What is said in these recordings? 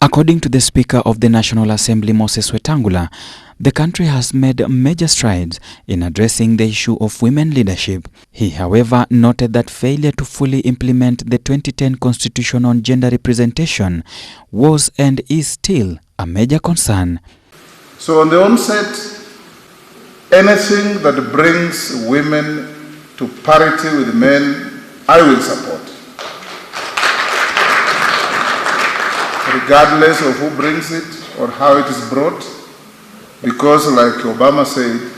According to the Speaker of the National Assembly, Moses Wetangula, the country has made major strides in addressing the issue of women leadership. He, however, noted that failure to fully implement the 2010 Constitution on gender representation was and is still a major concern. So on the onset, anything that brings women to parity with men, I will support, regardless of who brings it or how it is brought, because like Obama said,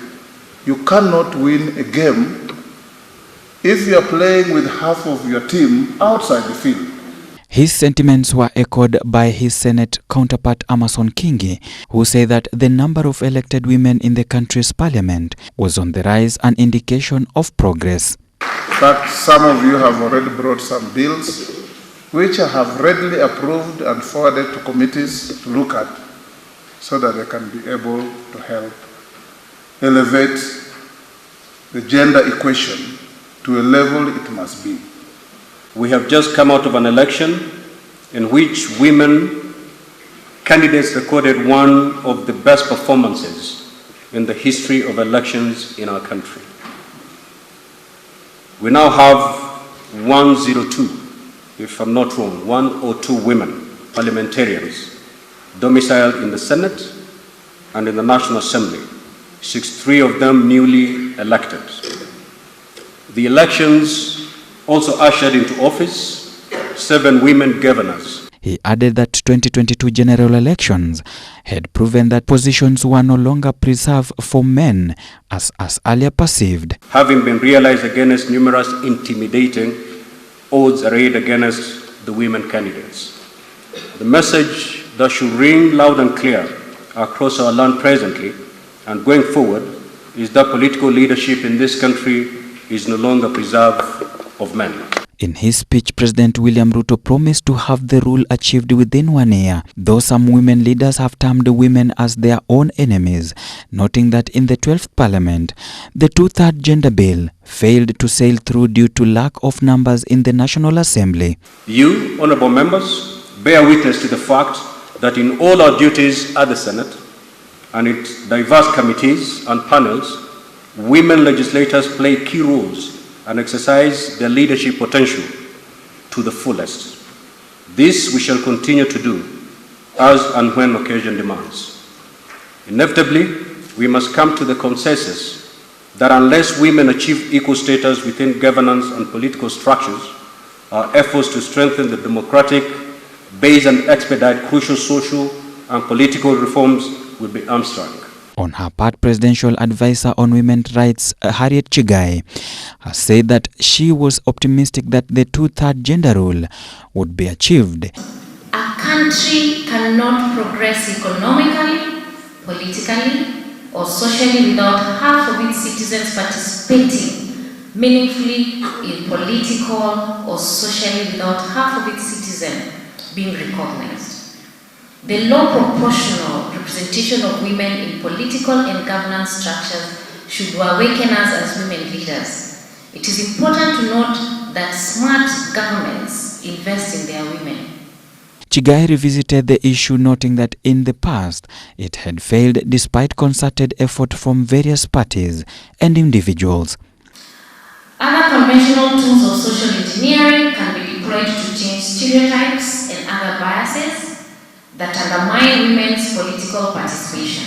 you cannot win a game if you are playing with half of your team outside the field. His sentiments were echoed by his Senate counterpart Amason Kingi, who said that the number of elected women in the country's parliament was on the rise, an indication of progress. In fact, some of you have already brought some bills which I have readily approved and forwarded to committees to look at so that they can be able to help elevate the gender equation to a level it must be. We have just come out of an election in which women candidates recorded one of the best performances in the history of elections in our country. We now have 102, if I'm not wrong, 102 women parliamentarians domiciled in the Senate and in the National Assembly, 63 of them newly elected. The elections also ushered into office 7 women governors. He added that 2022 general elections had proven that positions were no longer preserved for men as earlier perceived. Having been realized against numerous intimidating odds arrayed against the women candidates. The message that should ring loud and clear across our land presently and going forward is that political leadership in this country is no longer preserved of men. In his speech, President William Ruto promised to have the rule achieved within 1 year, though some women leaders have termed women as their own enemies, noting that in the 12th Parliament, the 2/3 gender bill failed to sail through due to lack of numbers in the National Assembly. You, honorable members, bear witness to the fact that in all our duties at the Senate and its diverse committees and panels, women legislators play key roles and exercise their leadership potential to the fullest. This we shall continue to do as and when occasion demands. Inevitably, we must come to the consensus that unless women achieve equal status within governance and political structures, our efforts to strengthen the democratic base and expedite crucial social and political reforms will be hamstrung. On her part, Presidential Advisor on Women's Rights, Harriet Chigai, has said that she was optimistic that the 2/3 gender rule would be achieved. A country cannot progress economically, politically, or socially without half of its citizens participating meaningfully in political or socially without half of its citizens being recognized. The low proportional representation of women in political and governance structures should awaken us as women leaders. It is important to note that smart governments invest in their women. Chigai revisited the issue, noting that in the past it had failed despite concerted effort from various parties and individuals. Other conventional tools of social engineering can be deployed to change stereotypes and other biases that undermine women's political participation.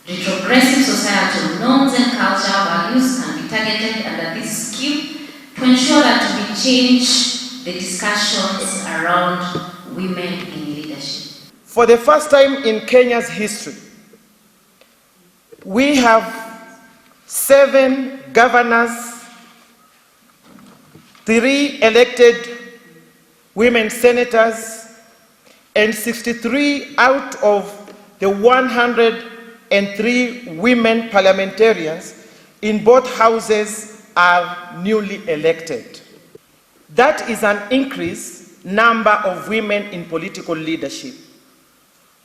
Retrogressive societal norms and cultural values can be targeted under this scheme to ensure that we change the discussions around women in leadership. For the first time in Kenya's history, we have 7 governors, 3 elected women senators, and 63 out of the 103 women parliamentarians in both houses are newly elected. That is an increased number of women in political leadership.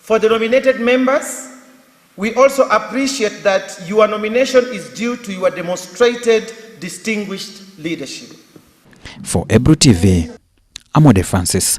For the nominated members, we also appreciate that your nomination is due to your demonstrated distinguished leadership. For Ebru TV, Amode Francis.